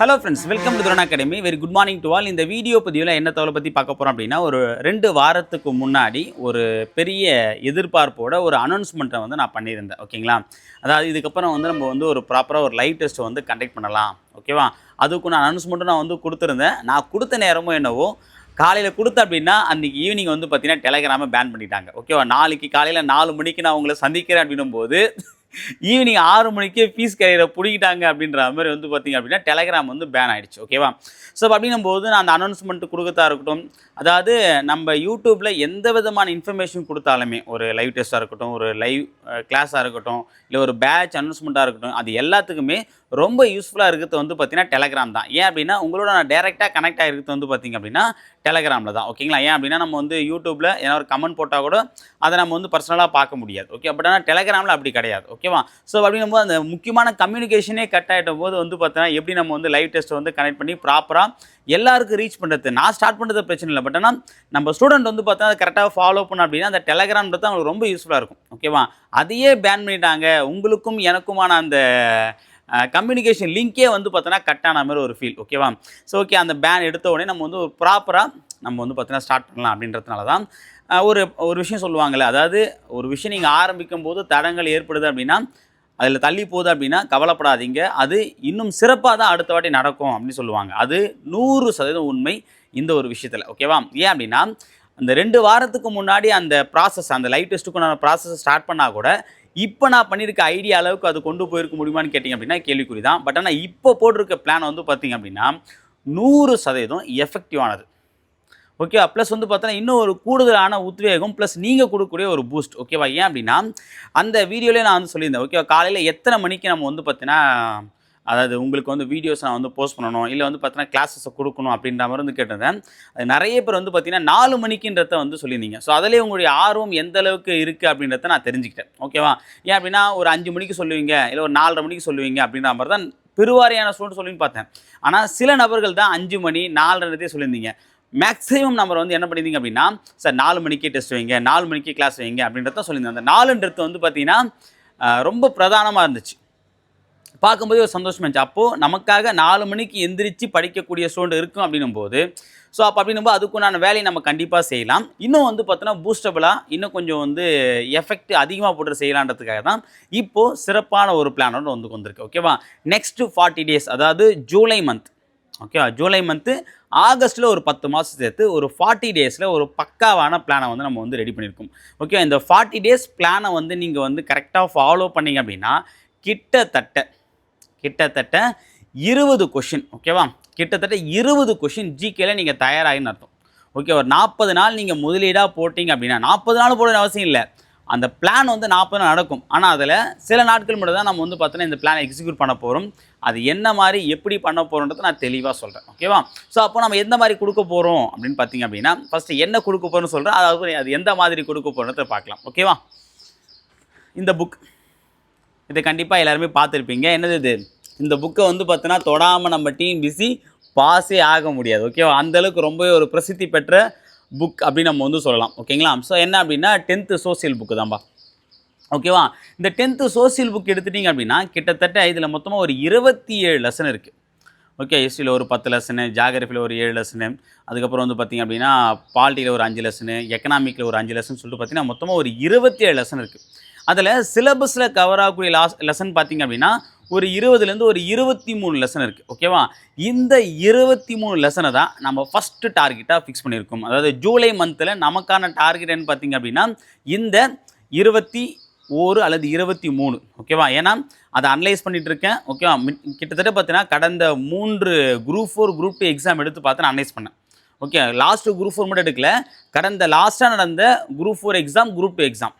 Hello friends, welcome to drone academy. Very good morning to all. இந்த video பதிவில் என்ன தகவலை பற்றி பார்க்க போகிறோம் அப்படின்னா, ஒரு 2 வாரத்துக்கு முன்னாடி ஒரு பெரிய எதிர்பார்ப்போட ஒரு அனௌன்ஸ்மெண்ட்டை வந்து நான் பண்ணியிருந்தேன். ஓகேங்களா? அதாவது இதுக்கப்புறம் வந்து நம்ம வந்து ஒரு ப்ராப்பராக ஒரு லைவ் டெஸ்ட்டை வந்து கண்டக்ட் பண்ணலாம். ஓகேவா? அதுக்கு நான் அனௌன்ஸ்மெண்ட்டும் நான் வந்து கொடுத்துருந்தேன். நான் கொடுத்த நேரமும் என்னவோ காலையில் கொடுத்தேன் அப்படின்னா, அன்றைக்கி ஈவினிங் வந்து பார்த்தீங்கன்னா டெலகிராமை பேன் பண்ணிட்டாங்க. ஓகேவா? நாளைக்கு காலையில் 4 மணிக்கு நான் உங்களை சந்திக்கிறேன் அப்படின்னும்போது ஈவினிங் 6 மணிக்கே ஃபீஸ் கேரியரை பிடிக்கிட்டாங்க அப்படின்ற மாதிரி வந்து பார்த்திங்க அப்படின்னா டெலகிராம் வந்து பேன் ஆகிடுச்சு. ஓகேவா? ஸோ அப்படின்னும்போது நான் அந்த அனௌன்ஸ்மெண்ட் கொடுக்கறதா இருக்கட்டும், அதாவது நம்ம யூடியூப்பில் எந்த விதமான இன்ஃபர்மேஷன் கொடுத்தாலுமே, ஒரு லைவ் டெஸ்ட்டாக இருக்கட்டும், ஒரு லைவ் கிளாஸாக இருக்கட்டும், இல்லை ஒரு பேட்ச் அனௌன்ஸ்மெண்ட்டாக இருக்கட்டும், அது எல்லாத்துக்குமே ரொம்ப யூஸ்ஃபுல்லாக இருக்கிறது வந்து பார்த்திங்கன்னா டெலகிராம் தான். ஏன் அப்படின்னா உங்களோட நான் டேரெக்டாக கனெக்ட் ஆகிருக்கிறது வந்து பார்த்திங்க அப்படின்னா டெலகிராமில் தான். ஓகேங்களா? ஏன் அப்படின்னா நம்ம வந்து யூடியூப்பில் ஏன்னா ஒரு கமெண்ட் போட்டால் கூட அதை நம்ம வந்து பர்சனலாக பார்க்க முடியாது. ஓகே, பட் ஆனால் டெலகிராமில் அப்படி கிடையாது. ஓகேவா? ஸோ அப்படிங்கும்போது அந்த முக்கியமான கம்யூனிகேஷனே கட் ஆகிட்ட போது வந்து பார்த்தீங்கன்னா எப்படி நம்ம வந்து லைவ் டெஸ்ட்டை வந்து கனெக்ட் பண்ணி ப்ராப்பராக எல்லாருக்கும் ரீச் பண்ணுறது. நான் ஸ்டார்ட் பண்ணுறது பிரச்சனை இல்லை, பட் ஆனால் நம்ம ஸ்டூடெண்ட் வந்து பார்த்தா அதை கரெக்டாக ஃபாலோ பண்ண அப்படின்னா அந்த டெலகிராம்ன்றது அவங்களுக்கு ரொம்ப யூஸ்ஃபுல்லாக இருக்கும். ஓகேவா? அதையே பேன் பண்ணிட்டாங்க. உங்களுக்கும் எனக்குமான அந்த கம்யூனிகேஷன் லிங்கே வந்து பார்த்தோன்னா கட் ஆன மாதிரி ஒரு ஃபீல். ஓகேவா? ஸோ ஓகே, அந்த பேன் எடுத்த உடனே நம்ம வந்து ஒரு ப்ராப்பராக நம்ம வந்து பார்த்தீங்கன்னா ஸ்டார்ட் பண்ணலாம் அப்படின்றதுனால தான் ஒரு விஷயம் சொல்லுவாங்கள்ல, அதாவது ஒரு விஷயம் நீங்கள் ஆரம்பிக்கும் போது தடங்கள் ஏற்படுது அப்படின்னா, அதில் தள்ளி போகுது அப்படின்னா கவலைப்படாதீங்க, அது இன்னும் சிறப்பாக தான் அடுத்த வாட்டி நடக்கும் அப்படின்னு சொல்லுவாங்க. அது 100% உண்மை இந்த ஒரு விஷயத்தில். ஓகேவா? ஏன் அப்படின்னா அந்த 2 வாரத்துக்கு முன்னாடி அந்த ப்ராசஸ், அந்த லைவ் டெஸ்ட்டுக்குண்டான ப்ராசஸ் ஸ்டார்ட் பண்ணால் கூட இப்போ நான் பண்ணியிருக்க ஐடியா அளவுக்கு அது கொண்டு போயிருக்க முடியுமான்னு கேட்டிங்க அப்படின்னா கேள்விக்குறி தான். பட் ஆனால் இப்போ போட்டிருக்க பிளான் வந்து பார்த்திங்க அப்படின்னா 100% எஃபெக்டிவானது. ஓகேவா? ப்ளஸ் வந்து பார்த்தோன்னா இன்னும் ஒரு கூடுதலான உத்வேகம் ப்ளஸ் நீங்கள் கொடுக்கக்கூடிய ஒரு பூஸ்ட். ஓகேவா? ஏன் அப்படின்னா அந்த வீடியோலேயே நான் வந்து சொல்லியிருந்தேன். ஓகேவா? காலையில் எத்தனை மணிக்கு நம்ம வந்து பார்த்தீங்கன்னா, அதாவது உங்களுக்கு வந்து வீடியோஸ் நான் வந்து போஸ்ட் பண்ணணும், இல்லை வந்து பார்த்தீங்கன்னா கிளாஸஸை கொடுக்கணும் அப்படின்ற மாதிரி வந்து கேட்டிருந்தேன். அது நிறைய பேர் வந்து பார்த்தீங்கன்னா 4 மணிக்குன்றத வந்து சொல்லியிருந்தீங்க. ஸோ அதிலே உங்களுடைய ஆர்வம் எந்த அளவுக்கு இருக்குது அப்படின்றத நான் தெரிஞ்சுக்கிட்டேன். ஓகேவா? ஏன் அப்படின்னா ஒரு 5 மணிக்கு சொல்லுவீங்க, இல்லை ஒரு 4:30 மணிக்கு சொல்லுவீங்க அப்படின்ற மாதிரி தான் பெருவாரியான ஸ்டூடெண்ட் சொல்லின்னு பார்த்தேன். ஆனால் சில நபர்கள் தான் 5 மணி 4:30 சொல்லியிருந்தீங்க. மேக்ஸிமம் நம்பர் வந்து என்ன பண்ணியிருந்தீங்க அப்படின்னா, சார் 4 மணிக்கே டெஸ்ட் வைங்க, 4 மணிக்கே கிளாஸ் வைங்க அப்படின்றத சொல்லியிருந்தேன். அந்த 4ன்றது வந்து பார்த்தீங்கன்னா ரொம்ப பிரதானமாக இருந்துச்சு. பார்க்கும்போது ஒரு சந்தோஷமாக இருந்துச்சு. அப்போது நமக்காக 4 மணிக்கு எந்திரிச்சு படிக்கக்கூடிய ஸ்டூடெண்ட் இருக்கும் அப்படின்னும்போது, ஸோ அப்போ அப்படின்னும்போது அதுக்குண்டான வேலையை நம்ம கண்டிப்பாக செய்யலாம். இன்னும் வந்து பார்த்தோன்னா பூஸ்டபுளாக இன்னும் கொஞ்சம் வந்து எஃபெக்ட் அதிகமாக போட்டு செய்யலான்றதுக்காக தான் இப்போது சிறப்பான ஒரு பிளானோட வந்து வந்திருக்கு. ஓகேவா? நெக்ஸ்ட்டு 40 டேஸ், அதாவது ஜூலை மந்த். ஓகேவா? ஜூலை மந்த்து ஆகஸ்ட்டில் ஒரு 10 மாதம் சேர்த்து ஒரு 40 டேஸில் ஒரு பக்காவான பிளானை வந்து நம்ம வந்து ரெடி பண்ணியிருக்கோம். ஓகே, இந்த 40 டேஸ் பிளானை வந்து நீங்கள் வந்து கரெக்டாக ஃபாலோ பண்ணிங்க அப்படின்னா கிட்டத்தட்ட 20 கொஷின். ஓகேவா? கிட்டத்தட்ட 20 கொஷின் ஜிகேல நீங்கள் தயாராகின்னு அர்த்தம். ஓகே, ஒரு 40 நாள் நீங்கள் முதலீடாக போட்டிங்க அப்படின்னா 40 நாள் போட அவசியம் இல்லை. அந்த பிளான் வந்து 40 நாள் நடக்கும். ஆனால் அதில் சில நாட்கள் மட்டும் தான் நம்ம வந்து பார்த்தோன்னா இந்த பிளானை எக்ஸிக்யூட் பண்ண போகிறோம். அது என்ன மாதிரி எப்படி பண்ண போகிறோன்றதை நான் தெளிவாக சொல்கிறேன். ஓகேவா? ஸோ அப்போ நம்ம எந்த மாதிரி கொடுக்க போகிறோம் அப்படின்னு பார்த்தீங்க அப்படின்னா, ஃபஸ்ட்டு என்ன கொடுக்க போகிறோம்னு சொல்கிறேன், அதாவது அது எந்த மாதிரி கொடுக்க போகிறோன்றதை பார்க்கலாம். ஓகேவா? இந்த புக், இதை கண்டிப்பாக எல்லாருமே பார்த்துருப்பீங்க. என்னது இது? இந்த புக்கை வந்து பார்த்தோன்னா தொடாமல் நம்ம டீம் பிஸி பாஸே ஆக முடியாது. ஓகேவா? அந்தளவுக்கு ரொம்பவே ஒரு பிரசித்தி பெற்ற புக் அப்படின்னு நம்ம வந்து சொல்லலாம். ஓகேங்களா? ஸோ என்ன அப்படின்னா 10th சோசியல் புக்கு தான்பா. ஓகேவா? இந்த 10th சோசியல் புக் எடுத்துட்டிங்க அப்படின்னா கிட்டத்தட்ட இதில் மொத்தமாக ஒரு 27 லெசன் இருக்குது. ஓகே, ஹிஸ்ட்ரியில் ஒரு 10 லெசனு, ஜாகிரஃபியில் ஒரு 7 லெசனு, அதுக்கப்புறம் வந்து பார்த்திங்க அப்படின்னா பாலிட்டியில் ஒரு 5 லெசனு, எக்கனாமிக்கில் ஒரு 5 லெசன் சொல்லிட்டு பார்த்திங்கன்னா மொத்தமாக ஒரு 27 லெசன் இருக்குது. அதில் சிலபஸில் கவர் ஆகக்கூடிய லெசன் பார்த்திங்க அப்படின்னா ஒரு 20லேருந்து ஒரு 23 லெசன் இருக்குது. ஓகேவா? இந்த 23 லெசனை தான் நம்ம ஃபஸ்ட்டு டார்கெட்டாக ஃபிக்ஸ் பண்ணியிருக்கோம். அதாவது ஜூலை மந்தில் நமக்கான டார்கெட் என்ன பார்த்திங்க அப்படின்னா இந்த 21 அல்லது 23. ஓகேவா? ஏன்னா அதை அனலைஸ் பண்ணிகிட்டு இருக்கேன். ஓகேவா? கிட்டத்தட்ட பார்த்தீங்கன்னா கடந்த 3 குரூப் 4 குரூப் 2 எக்ஸாம் எடுத்து பார்த்து நான் அனலைஸ் பண்ணேன். ஓகே, லாஸ்ட்டு குரூப் 4 மட்டும் எடுக்கல, கடந்த லாஸ்ட்டாக நடந்த group 4 exam, group 2 exam.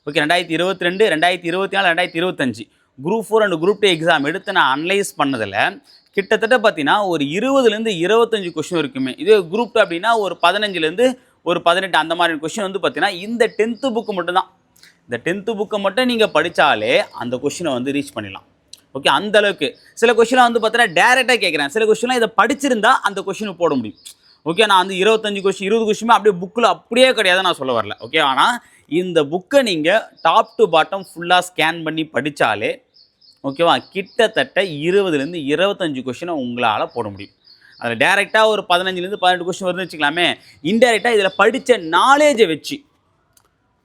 Okay, 2022, 2024, 2025 group 4 and group 2 exam எடுத்து நான் அனலைஸ் பண்ணதில் கிட்டத்தட்ட பார்த்தீங்கன்னா ஒரு 20லேருந்து 25 கொஷின் இருக்குமே. இதே குரூப் 2 அப்படின்னா ஒரு 15லேருந்து ஒரு 18 அந்த மாதிரி கொஷின் வந்து பார்த்தீங்கன்னா இந்த 10th புக்கு மட்டும்தான். இந்த 10th புக்கை மட்டும் நீங்கள் படித்தாலே அந்த கொஷினை வந்து ரீச் பண்ணிடலாம். ஓகே, அந்தளவுக்கு சில கொஷின்லாம் வந்து பார்த்தீங்கன்னா டேரெக்டாக கேட்குறேன். சில கொஷின்லாம் இதை படிச்சிருந்தா அந்த கொஷினை போட முடியும். ஓகே, நான் வந்து 25 கொஷின் 20 கொஷினுமே அப்படியே புக்கில் அப்படியே கிடையாது நான் சொல்ல வரல. ஓகே, ஆனால் இந்த புக்கை நீங்கள் டாப் டு பாட்டம் ஃபுல்லாக ஸ்கேன் பண்ணி படித்தாலே ஓகேவா? கிட்டத்தட்ட 20லேருந்து 25 கொஷினை உங்களால் போட முடியும். அதில் டேரெக்டாக ஒரு 15லேருந்து 18 கொஷின் வருதுன்னு வச்சுக்கலாமே. இன்டெரக்டாக இதில் படித்த நாலேஜை வச்சு,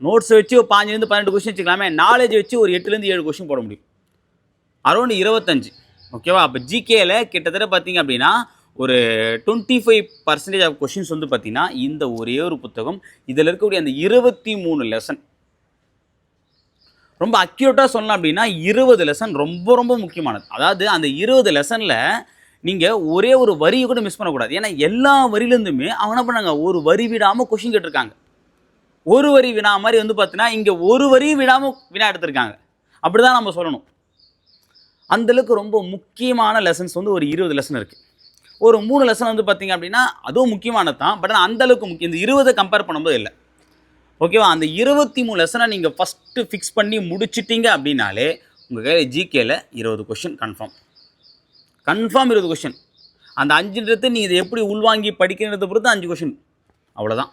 நோட்ஸை வச்சு ஒரு 15லேருந்து 18 கொஷின் வச்சுக்கலாமே, நாலேஜை வச்சு ஒரு 8லேருந்து 7 கொஷின் போட முடியும். அரௌண்ட் 25. ஓகேவா? அப்போ ஜிகேயில் கிட்டத்தட்ட பார்த்தீங்க அப்படின்னா ஒரு 25% ஆஃப் கொஷின்ஸ் வந்து பார்த்தீங்கன்னா இந்த ஒரே ஒரு புத்தகம், இதில் இருக்கக்கூடிய அந்த 23 லெசன் ரொம்ப அக்யூரேட்டாக சொல்லலாம் அப்படின்னா 20 லெசன் ரொம்ப ரொம்ப முக்கியமானது. அதாவது அந்த 20 லெசனில் நீங்கள் ஒரே ஒரு வரியை கூட மிஸ் பண்ணக்கூடாது. ஏன்னா எல்லா வரியிலேருந்துமே அவங்க என்ன பண்ணாங்க, ஒரு வரி விடாமல் கொஷின் கேட்டிருக்காங்க. ஒரு வரி வினா மாதிரி வந்து பார்த்தீங்கன்னா இங்கே ஒரு வரியும் விடாமல் வினா எடுத்திருக்காங்க. அப்படி தான் நம்ம சொல்லணும். அந்தளவுக்கு ரொம்ப முக்கியமான லெசன்ஸ் வந்து ஒரு 20 லெசன் இருக்குது. ஒரு 3 லெசன் வந்து பார்த்தீங்க அப்படின்னா அதுவும் முக்கியமானது தான். பட் ஆனால் அந்தளவுக்கு முக்கியம் இந்த 20 கம்பேர் பண்ணும்போது இல்லை. ஓகேவா? அந்த 23 லெசனை நீங்கள் ஃபஸ்ட்டு ஃபிக்ஸ் பண்ணி முடிச்சிட்டிங்க அப்படின்னாலே உங்கள் கையில் ஜிகேயில் 20 கொஷின் கன்ஃபார்ம் 20 கொஷின். அந்த 5ன்றது நீங்கள் இதை எப்படி உள்வாங்கி படிக்கிறத பொறுத்து 5 கொஷின், அவ்வளோதான்.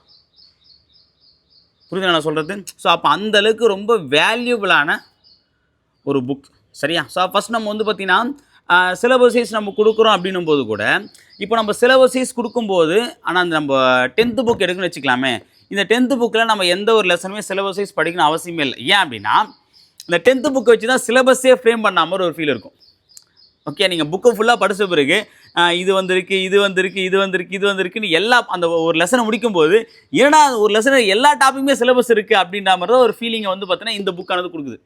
புரியுது நான் சொல்கிறது? ஸோ அப்போ அந்தளவுக்கு ரொம்ப வேல்யூபிளான ஒரு புக். சரியா? ஸோ ஃபஸ்ட் நம்ம வந்து பார்த்திங்கன்னா சிலபஸ் வைஸ் நம்ம கொடுக்குறோம் அப்படின்னும் போது கூட, இப்போ நம்ம சிலபஸ் வைஸ் கொடுக்கும்போது ஆனால் அந்த நம்ம 10th புக் எடுக்குன்னு வச்சுக்கலாமே, இந்த 10th புக்கில் நம்ம எந்த ஒரு லெசனுமே சிலபஸ் வைஸ் படிக்கணும் அவசியமே இல்லை. ஏன் அப்படின்னா இந்த 10th புக்கை வச்சு தான் சிலபஸே ஃப்ரேம் பண்ண மாதிரி ஒரு ஃபீல் இருக்கும். ஓகே, நீங்கள் புக்கை ஃபுல்லாக படித்த பிறகு இது வந்திருக்கு, இது வந்திருக்கு, இது வந்திருக்கு, இது வந்திருக்குன்னு எல்லா அந்த ஒரு லெசனை முடிக்கும்போது ஏன்னா ஒரு லெசனில் எல்லா டாப்பிக்குமே சிலபஸ் இருக்குது அப்படின்ற மாதிரி தான் ஒரு ஃபீலிங்கை வந்து பார்த்தீங்கன்னா இந்த புக்கானது கொடுக்குது.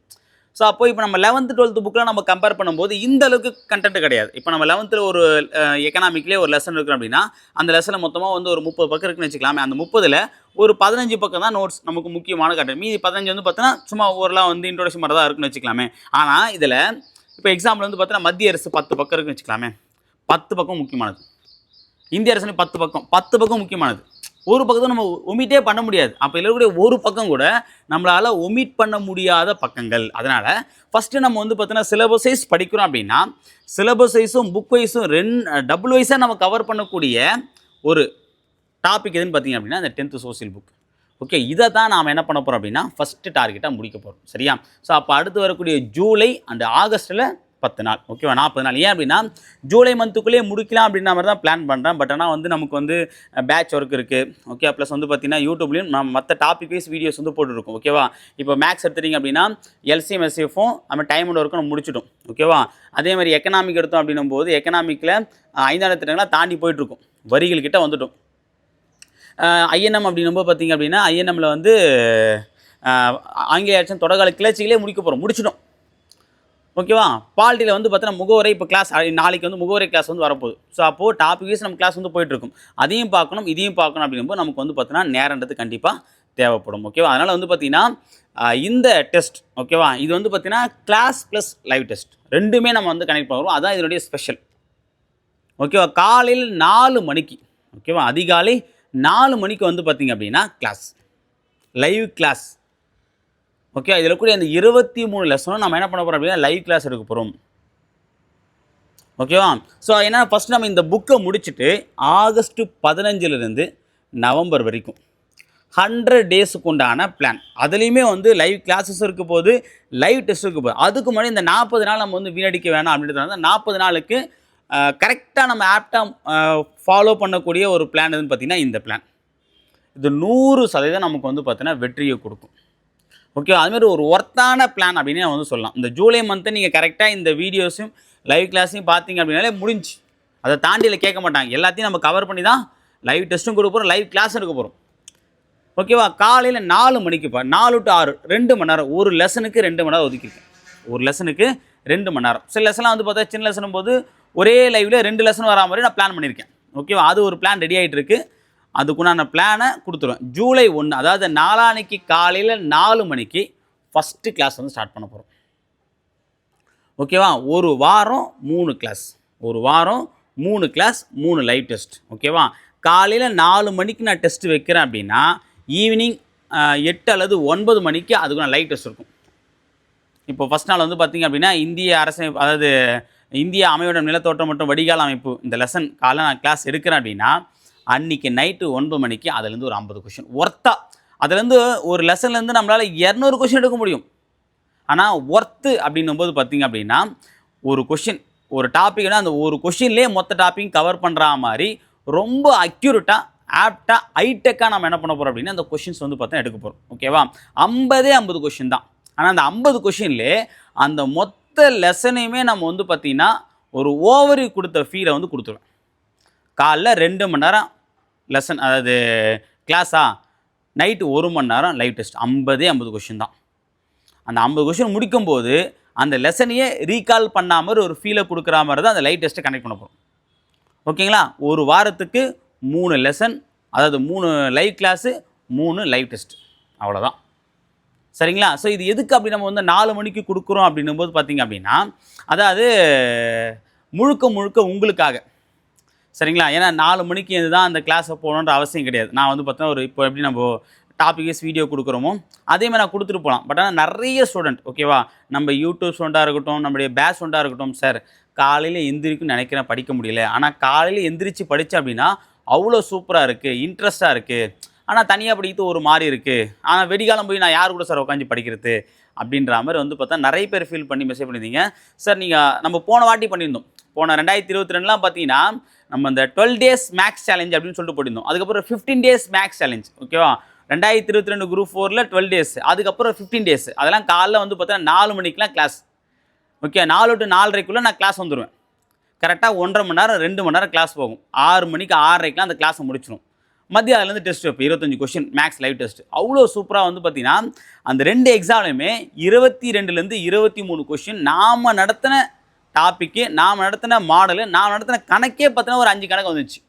ஸோ அப்போ இப்போ நம்ம 11th 12th புக்கில் நம்ம கம்பேர் பண்ணும்போது இந்த அளவுக்கு கண்டென்ட் கிடையாது. இப்போ நம்ம 11th ஒரு எக்கனாமிக்லேயே ஒரு லெசன் இருக்குது அப்படின்னா அந்த லெசனில் மொத்தமாக வந்து ஒரு 30 பக்கம் இருக்குன்னு வச்சுக்கலாமே. அந்த 30ல் ஒரு 15 பக்கம் தான் நோட்ஸ் நமக்கு முக்கியமான கண்டென்ட். மீதி 15 வந்து பார்த்தீங்கன்னா சும்மா ஓரளவு வந்து இன்ட்ரோடக்ஷன் மாதிரி தான் இருக்குன்னு வச்சுக்கலாமே. ஆனால் இதில் இப்போ எக்ஸாம்பிள் வந்து பார்த்தீங்கன்னா மத்திய அரசு 10 பக்கம் இருக்குன்னு வச்சுக்கலாமே. 10 பக்கம் முக்கியமானது. இந்திய அரசு 10 பக்கம் முக்கியமானது. ஒரு பக்கத்தை நம்ம ஒமிட்டே பண்ண முடியாது. அப்போ இதில் இருக்கக்கூடிய ஒரு பக்கம் கூட நம்மளால் ஒமிட் பண்ண முடியாத பக்கங்கள். அதனால் ஃபஸ்ட்டு நம்ம வந்து பார்த்தீங்கன்னா சிலபஸ் வைஸ் படிக்கிறோம் அப்படின்னா சிலபஸ் வைஸும் புக் வைஸும் டபுள் வைஸாக நம்ம கவர் பண்ணக்கூடிய ஒரு டாபிக் எதுன்னு பார்த்தீங்க அப்படின்னா அந்த 10th சோசியல் புக். ஓகே, இதை தான் நாம் என்ன பண்ண போகிறோம் அப்படின்னா ஃபஸ்ட்டு டார்கெட்டாக முடிக்க போகிறோம். சரியா? ஸோ அப்போ அடுத்து வரக்கூடிய ஜூலை அண்ட் ஆகஸ்ட்டில் 10 நாள், ஓகேவா? 40 நாள். ஏன் அப்படின்னா ஜூலை மந்த்துக்குள்ளேயே முடிக்கலாம் அப்படின்ற மாதிரி தான் பிளான் பண்ணுறேன். பட் ஆனால் வந்து நமக்கு வந்து பேட்ச் ஒர்க் இருக்குது. ஓகே, ப்ளஸ் வந்து பார்த்திங்கன்னா யூடியூப்லேயும் நம்ம மற்ற டாபிக் வைஸ் வீடியோஸ் வந்து போட்டுருக்கோம். ஓகேவா? இப்போ மேக்ஸ் எடுத்துட்டிங்க அப்படின்னா எல்சிஎம் எஸ்எஃப்பும் நம்ம டைம் அண்ட் ஒர்க்கும் நம்ம முடிச்சிட்டோம். ஓகேவா? அதே மாதிரி எக்கனாமிக் எடுத்தோம் அப்படின்னும் போது எக்கனாமிக்கில் 5ஆம் திட்டங்களாக தாண்டி போயிட்டுருக்கும், வரிகள் கிட்ட வந்துட்டோம். ஐஎன்எம் அப்படின்னும்போது பார்த்திங்க அப்படின்னா ஐஎன்எம்மில் வந்து ஆங்கில ஆட்சன் தொடர்கால கிளர்ச்சிகளே முடிச்சிட்டோம். ஓகேவா? பாலிட்டியில் வந்து பார்த்தீங்கன்னா முகவரை இப்போ கிளாஸ் நாளைக்கு வந்து முகவரை கிளாஸ் வந்து வரப்போகுது. ஸோ அப்போது டாபிக் வைஸ் நம்ம கிளாஸ் வந்து போயிட்டுருக்கும். அதையும் பார்க்கணும் இதையும் பார்க்கணும் அப்படிங்கும்போது நமக்கு வந்து பார்த்தீங்கன்னா நேரன்றது கண்டிப்பாக தேவைப்படும். ஓகேவா? அதனால் வந்து பார்த்திங்கன்னா இந்த டெஸ்ட், ஓகேவா, இது வந்து பார்த்திங்கன்னா கிளாஸ் ப்ளஸ் லைவ் டெஸ்ட் ரெண்டுமே நம்ம வந்து கனெக்ட் பண்ணுறோம். அதான் இதனுடைய ஸ்பெஷல். ஓகேவா? காலையில் 4 மணிக்கு, ஓகேவா, அதிகாலை 4 மணிக்கு வந்து பார்த்திங்க அப்படின்னா கிளாஸ், லைவ் கிளாஸ். ஓகே, இதில் கூட இந்த 23 லெசனும் நம்ம என்ன பண்ண போகிறோம் அப்படின்னா லைவ் கிளாஸ் எடுக்க போகிறோம். ஓகேவா? ஸோ ஏன்னா ஃபஸ்ட் நம்ம இந்த புக்கை முடிச்சுட்டு ஆகஸ்ட் 15லேருந்து நவம்பர் வரைக்கும் 100 டேஸுக்கு உண்டான பிளான். அதுலேயுமே வந்து லைவ் கிளாஸஸ் இருக்க போது, லைவ் டெஸ்ட் இருக்க போது. அதுக்கு முன்னாடி இந்த 40 நாள் நம்ம வந்து வீணடிக்க வேணாம் அப்படின்றதுனால 40 நாளுக்கு கரெக்டாக நம்ம ஆப்டாக ஃபாலோ பண்ணக்கூடிய ஒரு பிளான் எதுன்னு பார்த்திங்கன்னா இந்த பிளான். இது 100% நமக்கு வந்து பார்த்திங்கன்னா வெற்றியை கொடுக்கும். ஓகே, அதுமாதிரி ஒரு ஒர்த்தான பிளான் அப்படின்னு வந்து சொல்லலாம். இந்த ஜூலை மந்த்தை நீங்கள் கரெக்டாக இந்த வீடியோஸும் லைவ் கிளாஸையும் பார்த்தீங்க அப்படின்னாலே முடிஞ்சு. அதை தாண்டியில் கேட்க மாட்டாங்க. எல்லாத்தையும் நம்ம கவர் பண்ணி தான் லைவ் டெஸ்ட்டும் கொடுக்க போகிறோம், லைவ் கிளாஸும் எடுக்க போகிறோம். ஓகேவா? காலையில் 4 மணிக்குப்பா, 4 to 6 2 மணி நேரம். ஒரு லெசனுக்கு 2 மணி நேரம் ஒதுக்கிருக்கேன். ஒரு லெசனுக்கு 2 மணி நேரம். சில லெசன்லாம் வந்து பார்த்தா சின்ன லெசனும் போது ஒரே லைவில் 2 லெசன் வரா மாதிரி நான் பிளான் பண்ணியிருக்கேன். ஓகேவா? அது ஒரு பிளான் ரெடி ஆகிட்டு இருக்குது. அதுக்குண்டான பிளானை கொடுத்துருவேன். ஜூலை 1 அதாவது நாளான்னைக்கு காலையில் 4 மணிக்கு ஃபஸ்ட்டு கிளாஸ் வந்து ஸ்டார்ட் பண்ண போகிறோம். ஓகேவா? ஒரு வாரம் 3 கிளாஸ், ஒரு வாரம் 3 கிளாஸ், 3 லைவ் டெஸ்ட். ஓகேவா? காலையில் 4 மணிக்கு நான் டெஸ்ட் வைக்கிறேன் அப்படின்னா ஈவினிங் 8 அல்லது 9 மணிக்கு அதுக்கு நான் லைவ் டெஸ்ட் இருக்கும். இப்போ ஃபஸ்ட் நாள் வந்து பார்த்திங்க அப்படின்னா இந்திய அரசமைப்பு, அதாவது இந்திய அமைவிடம் நிலத்தோட்டம் மற்றும் வடிகால் அமைப்பு, இந்த லெசன் காலையில் நான் கிளாஸ் எடுக்கிறேன் அப்படின்னா அன்றைக்கி நைட்டு 9 மணிக்கு அதுலேருந்து ஒரு 50 கொஷின் ஒர்த்தாக. அதுலேருந்து ஒரு லெசன்லேருந்து நம்மளால் 200 கொஷின் எடுக்க முடியும். ஆனால் ஒர்த்து அப்படின்னும்போது பார்த்தீங்க அப்படின்னா ஒரு கொஷின் ஒரு டாப்பிக்னா அந்த ஒரு கொஷின்லேயே மொத்த டாப்பிக் கவர் பண்ணுற மாதிரி ரொம்ப அக்யூரேட்டாக ஆப்டாக ஹைடெக்காக நம்ம என்ன பண்ண போகிறோம் அப்படின்னா அந்த கொஷின்ஸ் வந்து பார்த்தா எடுக்க போகிறோம். ஓகேவா? 50 கொஷின் தான். ஆனால் அந்த 50 கொஷின்லேயே அந்த மொத்த லெசனையுமே நம்ம வந்து பார்த்திங்கன்னா ஒரு ஓவரி கொடுத்த ஃபீலை வந்து கொடுத்துருவேன். காலைல 2 மணி நேரம் லெசன், அதாவது கிளாஸா, நைட்டு 1 மணி நேரம் லைவ் டெஸ்ட். 50 கொஷின் தான். அந்த 50 கொஷின் முடிக்கும்போது அந்த லெசனையே ரீகால் பண்ணாமல் ஒரு ஃபீலை கொடுக்குற மாதிரி தான் அந்த லைவ் டெஸ்ட்டை கனெக்ட் பண்ண போகிறோம். ஓகேங்களா? ஒரு வாரத்துக்கு 3 லெசன், அதாவது 3 லைவ் கிளாஸு, 3 லைவ் டெஸ்ட், அவ்வளோதான். சரிங்களா? ஸோ இது எதுக்கு அப்படி நம்ம வந்து 4 மணிக்கு கொடுக்குறோம் அப்படின்னும் போது பார்த்தீங்க அப்படின்னா, அதாவது முழுக்க உங்களுக்காக. சரிங்களா? ஏன்னா 4 மணிக்கு தான் அந்த கிளாஸை போகணுன்ற அவசியம் கிடையாது. நான் வந்து பார்த்தீங்கன்னா இப்போ எப்படி நம்ம டாபிக்ஸ் வீடியோ கொடுக்குறோமோ அதேமாதிரி நான் கொடுத்துட்டு போகலாம். பட் ஆனால் நிறைய ஸ்டூடெண்ட், ஓகேவா, நம்ம யூடியூப் ஸ்டூடெண்ட்டாக இருக்கட்டும், நம்மளுடைய பேட்ச் ஸ்டூடெண்ட்டாக இருக்கட்டும், சார் காலையில் எந்திரிக்குன்னு நினைக்கிறேன், படிக்க முடியல, ஆனால் காலையில் எந்திரிச்சு படித்தேன் அப்படின்னா அவ்வளோ சூப்பராக இருக்குது, இன்ட்ரெஸ்ட்டாக இருக்குது, ஆனால் தனியாக படிக்கிறது ஒரு மாதிரி இருக்குது, ஆனால் வெடிகாலம் போய் நான் யார் கூட சார் உட்காந்து படிக்கிறது அப்படின்ற மாதிரி வந்து பார்த்தா நிறைய பேர் ஃபீல் பண்ணி மெசேஜ் பண்ணியிருந்தீங்க. சார் நீங்கள் நம்ம போன வாட்டி பண்ணியிருந்தோம், போன 2022 பார்த்தீங்கன்னா நம்ம இந்த 12 டேஸ் மேக்ஸ் சேலஞ்ச் அப்படின்னு சொல்லிட்டு போட்டிருந்தோம். அதுக்கப்புறம் 15 டேஸ் மேக்ஸ் சேலஞ்ச். ஓகேவா? 2022 குரூப் 4ல் 12 டேஸ், அதுக்கப்புறம் 15 டேஸ். அதெல்லாம் காலைல வந்து பார்த்தீங்கன்னா 4 மணிக்கெலாம் கிளாஸ். ஓகே, 4 to 4:30க்குள்ளே நான் கிளாஸ் வந்துடுவேன். கரெக்டாக 1.5 மணி நேரம் 2 மணி நேரம் கிளாஸ் போகும். 6 மணிக்கு 6:30க்குலாம் அந்த கிளாஸை முடிச்சிடும். மதியம் அதுலேருந்து டெஸ்ட் வைப்பேன், 25 கொஷின் மேக்ஸ் லைவ் டெஸ்ட். அவ்வளோ சூப்பராக வந்து பார்த்தீங்கன்னா அந்த 2 எக்ஸாம்லையுமே 22லேருந்து 23 கொஷின் நாம் நடத்தின டாப்பிக்கு, நாம் நடத்தின மாடலு, நாம் நடத்தின கணக்கே பார்த்தீங்கன்னா ஒரு 5 கணக்கு வந்துச்சு.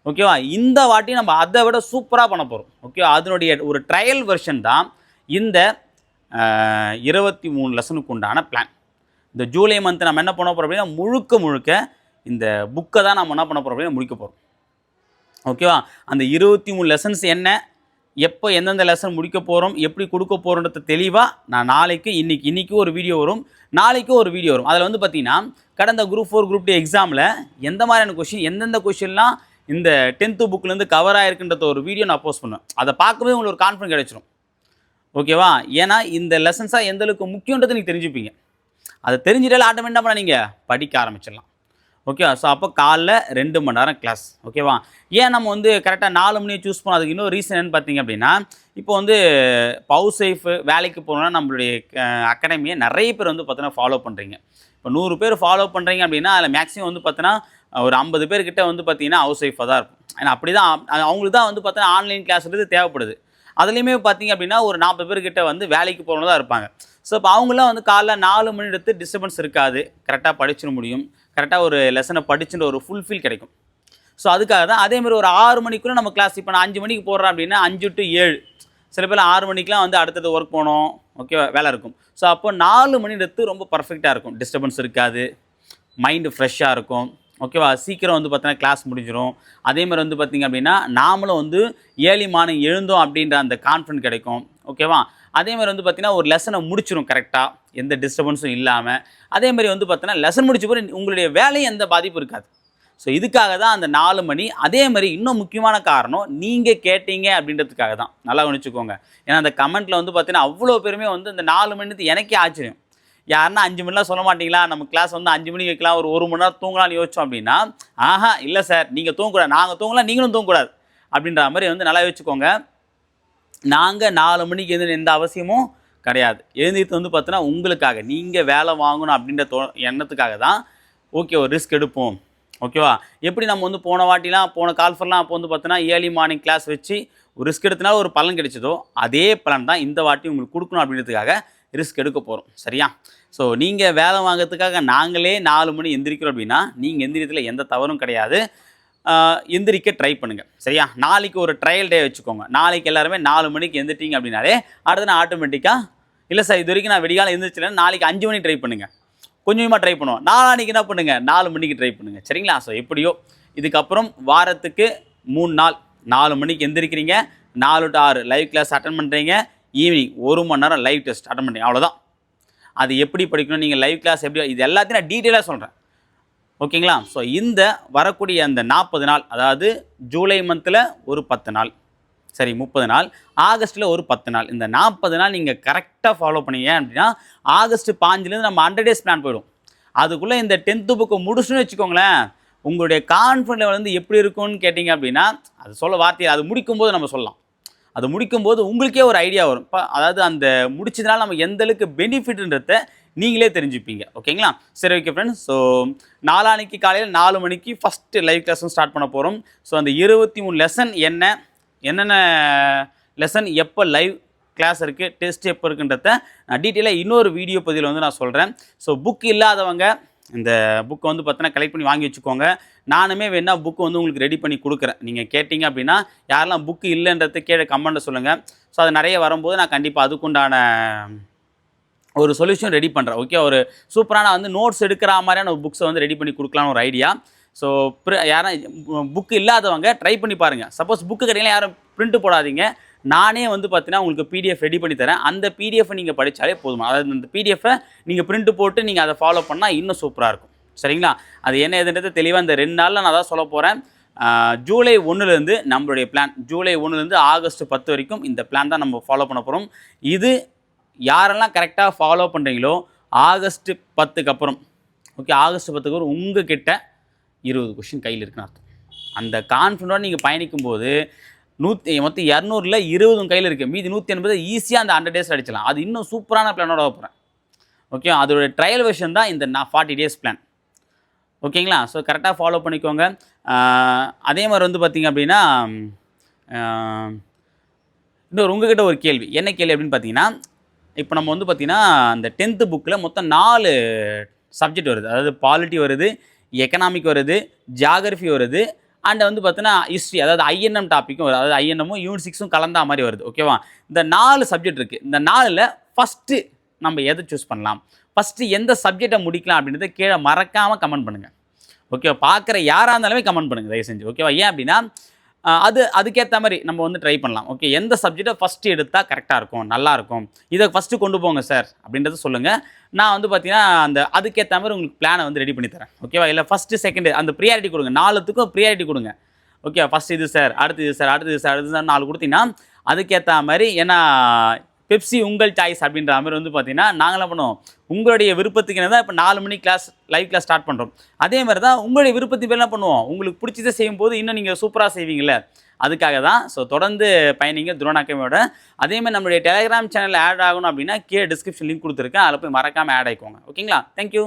ஓகேவா? இந்த வாட்டி நம்ம அதை விட சூப்பராக பண்ண போகிறோம். ஓகேவா? அதனுடைய ஒரு ட்ரையல் வெர்ஷன் தான் இந்த 23 லெசனுக்கு உண்டான பிளான். இந்த ஜூலை மந்த் நம்ம என்ன பண்ண போகிறோம் அப்படின்னா முழுக்க இந்த புக்கை தான் நம்ம என்ன பண்ண போகிறோம் அப்படின்னா முடிக்க போகிறோம். ஓகேவா? அந்த 23 லெசன்ஸ் என்ன, எப்போ எந்தெந்த லெசன் முடிக்க போகிறோம், எப்படி கொடுக்க போகிறோன்றது தெளிவாக நான் நாளைக்கு இன்றைக்கி ஒரு வீடியோ வரும், நாளைக்கும் ஒரு வீடியோ வரும். அதில் வந்து பார்த்திங்கன்னா கடந்த குரூப் 4 குரூப் 2 எக்ஸாமில் எந்த மாதிரியான கொஷின், எந்தெந்த கொஷின்லாம் இந்த 10th புக்லேருந்து கவர் ஆகிருக்குன்றத ஒரு வீடியோ நான் போஸ்ட் பண்ணுவேன். அதை பார்க்கவே உங்களுக்கு ஒரு கான்ஃபிடன்ஸ் கிடைச்சிடும். ஓகேவா? ஏன்னா இந்த லெசன்ஸாக எந்தளவுக்கு முக்கியன்றது நீங்கள் தெரிஞ்சுப்பீங்க. அதை தெரிஞ்சிட்டாலே ஆட்டோமேட்டிக்காக நீங்கள் படிக்க ஆரம்பிச்சிடலாம். ஓகேவா? ஸோ அப்போ காலைல 2 மணி நேரம் கிளாஸ். ஓகேவா? ஏன் நம்ம வந்து கரெக்டாக 4 மணியை சூஸ் பண்ணோம், அதுக்கு இன்னொரு ரீசன் என்னன்னு பார்த்தீங்க அப்படின்னா, இப்போ வந்து ஹவுஸ் ஒய்ஃபு வேலைக்கு போகணுன்னா நம்மளுடைய அகாடமியை நிறைய பேர் வந்து பார்த்தீங்கன்னா ஃபாலோ பண்ணுறீங்க. இப்போ 100 பேர் ஃபாலோ பண்ணுறீங்க அப்படின்னா அதில் மேக்ஸிமம் வந்து பார்த்தீங்கன்னா ஒரு 50 பேர்கிட்ட வந்து பார்த்தீங்கன்னா ஹவுஸ் ஒய்ஃபாக தான் இருக்கும். ஏன்னா அப்படி தான் அவங்களுக்கு தான் வந்து பார்த்தீங்கன்னா ஆன்லைன் கிளாஸ்ன்றது தேவைப்படுது. அதுலேயுமே பார்த்தீங்க அப்படின்னா ஒரு 40 பேர்கிட்ட வந்து வேலைக்கு போகிறவங்க தான் இருப்பாங்க. ஸோ இப்போ அவங்களாம் வந்து காலைல 4 மணி எடுத்து டிஸ்டர்பன்ஸ் இருக்காது, கரெக்டாக படிச்சிட முடியும், கரெக்டாக ஒரு லெசனை படிச்சுட்டு ஒரு ஃபுல்ஃபில் கிடைக்கும். ஸோ அதுக்காக தான் அதேமாதிரி ஒரு 6 மணிக்குள்ளே நம்ம கிளாஸ், இப்போ நான் 5 மணிக்கு போடுறேன் அப்படின்னா 5 to 7, சில பேர் 6 மணிக்கெலாம் வந்து அடுத்தது ஒர்க் போகணும், ஓகே, வேலை இருக்கும். ஸோ அப்போ 4 மணி எடுத்து ரொம்ப பர்ஃபெக்டாக இருக்கும், டிஸ்டர்பன்ஸ் இருக்காது, மைண்டு ஃப்ரெஷ்ஷாக இருக்கும். ஓகேவா? சீக்கிரம் வந்து பார்த்தீங்கன்னா கிளாஸ் முடிஞ்சிடும். அதேமாதிரி வந்து பார்த்திங்க அப்படின்னா நாமளும் வந்து ஏர்லி மார்னிங் எழுந்தோம் அப்படின்ற அந்த கான்ஃபிடன்ட் கிடைக்கும். ஓகேவா? அதேமாதிரி வந்து பார்த்திங்கன்னா ஒரு லெசனை முடிச்சிடும் கரெக்டாக, எந்த டிஸ்டர்பன்ஸும் இல்லாமல். அதேமாதிரி வந்து பார்த்தீங்கன்னா லெசன் முடிச்ச பிறகு உங்களுடைய வேலையும் எந்த பாதிப்பும் இருக்காது. ஸோ இதுக்காக தான் அந்த 4 மணி. அதேமாதிரி இன்னும் முக்கியமான காரணம் நீங்கள் கேட்டீங்க அப்படின்றதுக்காக தான், நல்லா கவனிச்சுக்கோங்க. ஏன்னா அந்த கமெண்ட்டில் வந்து பார்த்தீங்கன்னா அவ்வளோ பேருமே வந்து இந்த 4 மணிக்கு எனக்கே ஆச்சரியம். யாருன்னா 5 மணிலாம் சொல்ல மாட்டிங்களா, நம்ம கிளாஸ் வந்து 5 மணிக்கு வைக்கலாம், ஒரு மணி நேரம் தூங்கலாம்னு யோசிச்சோம் அப்படின்னா, ஆஹா இல்லை சார், நீங்கள் தூங்கக்கூடாது, நாங்கள் தூங்கலாம், நீங்களும் தூங்கக்கூடாது அப்படின்ற மாதிரி வந்து நல்லா யோசிச்சுக்கோங்க. நாங்கள் 4 மணிக்கு எழுந்து எந்த அவசியமும் கிடையாது. எழுந்திரித்து வந்து பார்த்தீங்கன்னா உங்களுக்காக, நீங்கள் வேலை வாங்கணும் அப்படின்ற எண்ணத்துக்காக தான். ஓகே, ஒரு ரிஸ்க் எடுப்போம். ஓகேவா? எப்படி நம்ம வந்து போன வாட்டிலாம் போன கால்ஃபர்லாம் அப்போ வந்து பார்த்தீங்கன்னா ஏர்லி மார்னிங் கிளாஸ் வச்சு ஒரு ரிஸ்க் எடுத்தனால ஒரு பலன் கிடைச்சதோ, அதே பலன் தான் இந்த வாட்டி உங்களுக்கு கொடுக்கணும் அப்படின்றதுக்காக ரிஸ்க் எடுக்க போகிறோம். சரியா? ஸோ நீங்கள் வேலை வாங்கிறதுக்காக நாங்களே 4 மணி எந்திரிக்கிறோம் அப்படின்னா நீங்கள் எந்திரிக்கிறதுல எந்த தவறும் கிடையாது. எந்திரிக்க ட்ரை பண்ணுங்கள். சரியா? நாளைக்கு ஒரு ட்ரையல் டே வச்சுக்கோங்க. நாளைக்கு எல்லாருமே 4 மணிக்கு எந்திரிட்டிங்க அப்படின்னாலே அடுத்த நான் ஆட்டோமேட்டிக்காக, இல்லை சார் இது வரைக்கும் நான் வெடிகாலம் எந்திரிச்சில்லைன்னா நாளைக்கு 5 மணிக்கு ட்ரை பண்ணுங்கள், கொஞ்சமாக ட்ரை பண்ணுவோம். நாளைக்கு என்ன பண்ணுங்கள், 4 மணிக்கு ட்ரை பண்ணுங்கள். சரிங்களா? ஸோ எப்படியோ இதுக்கப்புறம் வாரத்துக்கு 3 நாள் 4 மணிக்கு எந்திரிக்கிறீங்க, 4 to 6 லைவ் கிளாஸ் அட்டன் பண்ணுறீங்க, ஈவினிங் 1 மணி நேரம் லைவ் டெஸ்ட் அட்டன் பண்ணுறீங்க, அவ்வளோதான். அது எப்படி படிக்கணும், நீங்கள் லைவ் கிளாஸ் எப்படி, இது எல்லாத்தையும் நான் டீட்டெயிலாக சொல்கிறேன். ஓகேங்களா? ஸோ இந்த வரக்கூடிய அந்த 40 நாள், அதாவது ஜூலை மந்தில் ஒரு 10 நாள், சரி 30 நாள், ஆகஸ்ட்டில் ஒரு 10 நாள். இந்த 40 நாள் நீங்கள் கரெக்டாக ஃபாலோ பண்ணீங்க அப்படின்னா ஆகஸ்ட் 5லேருந்து நம்ம 100 டேஸ் பிளான் போயிடும். அதுக்குள்ளே இந்த 10th புக்கை முடிச்சுன்னு வச்சுக்கோங்களேன், உங்களுடைய கான்ஃபிடன்ட் லெவல் வந்து எப்படி இருக்கும்னு கேட்டிங்க அப்படின்னா, அது சொல்ல வார்த்தை அது முடிக்கும்போது நம்ம சொல்லலாம். அது முடிக்கும்போது உங்களுக்கே ஒரு ஐடியா வரும். அதாவது அந்த முடிச்சதுனால நம்ம எந்த அளவுக்கு பெனிஃபிட்ன்றத நீங்களே தெரிஞ்சுப்பீங்க. ஓகேங்களா? சரி ஓகே ஃப்ரெண்ட்ஸ். ஸோ நாளான்னைக்கு காலையில் 4 மணிக்கு ஃபஸ்ட்டு லைவ் கிளாஸும் ஸ்டார்ட் பண்ண போகிறோம். ஸோ அந்த 23 லெசன் என்னென்ன லெசன் எப்போ லைவ் கிளாஸ் இருக்குது, டெஸ்ட் எப்போ இருக்குன்றத நான் டீட்டெயிலாக இன்னொரு வீடியோ பதிவில் வந்து நான் சொல்கிறேன். ஸோ புக் இல்லாதவங்க இந்த புக்கை வந்து பார்த்தீங்கன்னா கலெக்ட் பண்ணி வாங்கி வச்சுக்கோங்க. நானுமே வேணால் புக்கு வந்து உங்களுக்கு ரெடி பண்ணி கொடுக்குறேன். நீங்கள் கேட்டிங்க அப்படின்னா யாரெல்லாம் புக்கு இல்லைன்றது கீழே கமெண்ட்டில் சொல்லுங்கள். ஸோ அது நிறைய வரும்போது நான் கண்டிப்பாக அதுக்குண்டான ஒரு சொல்யூஷன் ரெடி பண்ணுறேன். ஓகே, ஒரு சூப்பரான வந்து நோட்ஸ் எடுக்கிற மாதிரியான புக்ஸை வந்து ரெடி பண்ணி கொடுக்கலான்னு ஒரு ஐடியா. ஸோ யாரும் புக்கு இல்லாதவங்க ட்ரை பண்ணி பாருங்கள். சப்போஸ் புக்கு கிடைக்கலாம் யாரும் பிரிண்ட்டு போடாதீங்க. நானே வந்து பார்த்தீங்கன்னா உங்களுக்கு பிடிஎஃப் ரெடி பண்ணி தரேன். அந்த பிடிஎஃப்பை நீங்கள் படித்தாலே போதுமா. அதாவது அந்த பிடிஎஃப்பை நீங்கள் பிரிண்ட்டு போட்டு நீங்கள் அதை ஃபாலோ பண்ணால் இன்னும் சூப்பராக இருக்கும். சரிங்களா? அது என்ன எதுன்றது தெளிவாக இந்த 2 நாளில் நான் தான் சொல்ல போகிறேன். ஜூலை 1லேருந்து நம்மளுடைய பிளான், ஜூலை 1லேருந்து ஆகஸ்ட் 10 வரைக்கும் இந்த பிளான் தான் நம்ம ஃபாலோ பண்ண போகிறோம். இது யாரெல்லாம் கரெக்டாக ஃபாலோ பண்ணுறீங்களோ ஆகஸ்ட் 10க்கு அப்புறம், ஓகே, ஆகஸ்ட் 10க்கு அப்புறம் உங்கள் கிட்ட 20 கொஷின் கையில் இருக்குன்னு அர்த்தம். அந்த கான்ஃபிடென்ட்டோட நீங்கள் பயணிக்கும்போது மொத்தம் 200ல் 20 கையில் இருக்குது. மீதி 180 ஈஸியாக அந்த 100 டேஸ் அடிச்சலாம். அது இன்னும் சூப்பரான பிளானோட போகிறேன். ஓகே, அதோட ட்ரையல் வெர்ஷன் தான் இந்த 40 டேஸ் பிளான். ஓகேங்களா? ஸோ கரெக்டாக ஃபாலோ பண்ணிக்கோங்க. அதே மாதிரி வந்து பார்த்திங்க அப்படின்னா இன்னொரு உங்ககிட்ட ஒரு கேள்வி. என்ன கேள்வி அப்படின்னு பார்த்தீங்கன்னா, இப்போ நம்ம வந்து பார்த்திங்கன்னா அந்த 10th புக்கில் மொத்தம் 4 சப்ஜெக்ட் வருது. அதாவது பாலிட்டி வருது, எக்கனாமிக் வருது, ஜியாகிரஃபி வருது, அண்ட் வந்து பார்த்தீங்கன்னா ஹிஸ்ட்ரி, அதாவது ஐஎன்எம் டாப்பிக்கும் வருது. அதாவது ஐஎன்எம்மும் யூனிட் 6ம் கலந்தா மாதிரி வருது. ஓகேவா? இந்த 4 சப்ஜெக்ட் இருக்குது. இந்த 4ல் ஃபஸ்ட்டு நம்ம எதை சூஸ் பண்ணலாம், ஃபஸ்ட்டு எந்த சப்ஜெக்டை முடிக்கலாம் அப்படின்றத கீழே மறக்காமல் கமெண்ட் பண்ணுங்கள். ஓகேவா? பார்க்குற யாராக இருந்தாலுமே கமெண்ட் பண்ணுங்கள் தயவு செஞ்சு. ஓகேவா? ஏன் அப்படின்னா அதுக்கேற்ற மாதிரி நம்ம வந்து ட்ரை பண்ணலாம். ஓகே, எந்த சப்ஜெக்டை ஃபஸ்ட்டு எடுத்தால் கரெக்டாக இருக்கும், நல்லாயிருக்கும், இதை ஃபஸ்ட்டு கொண்டு போங்க சார் அப்படின்றத சொல்லுங்கள். நான் வந்து பார்த்தீங்கன்னா அதுக்கேற்ற மாதிரி உங்களுக்கு பிளானை வந்து ரெடி பண்ணி தரேன். ஓகேவா? இல்லை ஃபஸ்ட்டு செகண்டு அந்த ப்ரியாரிட்டி கொடுங்க. 4த்துக்கும் ப்ரியாரிட்டி கொடுங்க. ஓகே, ஃபஸ்ட் இது சார், அடுத்து இது சார், அடுத்து இது சார், அடுத்து சார் 4 கொடுத்தீங்கன்னா அதுக்கேற்ற மாதிரி, ஏன்னா பெப்சி உங்கள் சாய்ஸ் அப்படின்ற மாதிரி வந்து பார்த்தீங்கன்னா நாங்களாம் பண்ணுவோம். உங்களுடைய விருப்பத்துக்கு என்ன தான் இப்போ 4 மணி கிளாஸ் லைவ் கிளாஸ் ஸ்டார்ட் பண்ணுறோம். அதே மாதிரி தான் உங்களுடைய விருப்பத்துக்கு பேர் என்ன பண்ணுவோம், உங்களுக்கு பிடிச்சதை செய்யும்போது இன்னும் நீங்கள் சூப்பராக செய்வீங்களே, அதுக்காக தான். ஸோ தொடர்ந்து பயணிங்க துரோன் அகாடமியோட. அதேமாதிரி நம்மளுடைய டெலிகிராம் சேனலில் ஆட் ஆகணும் அப்படின்னா கீழே டிஸ்கிரிப்ஷன் லிங்க் கொடுத்துருக்கேன், அதில் போய் மறக்காமல் ஆட் ஆகிக்கோங்க. ஓகேங்களா? தேங்க்யூ.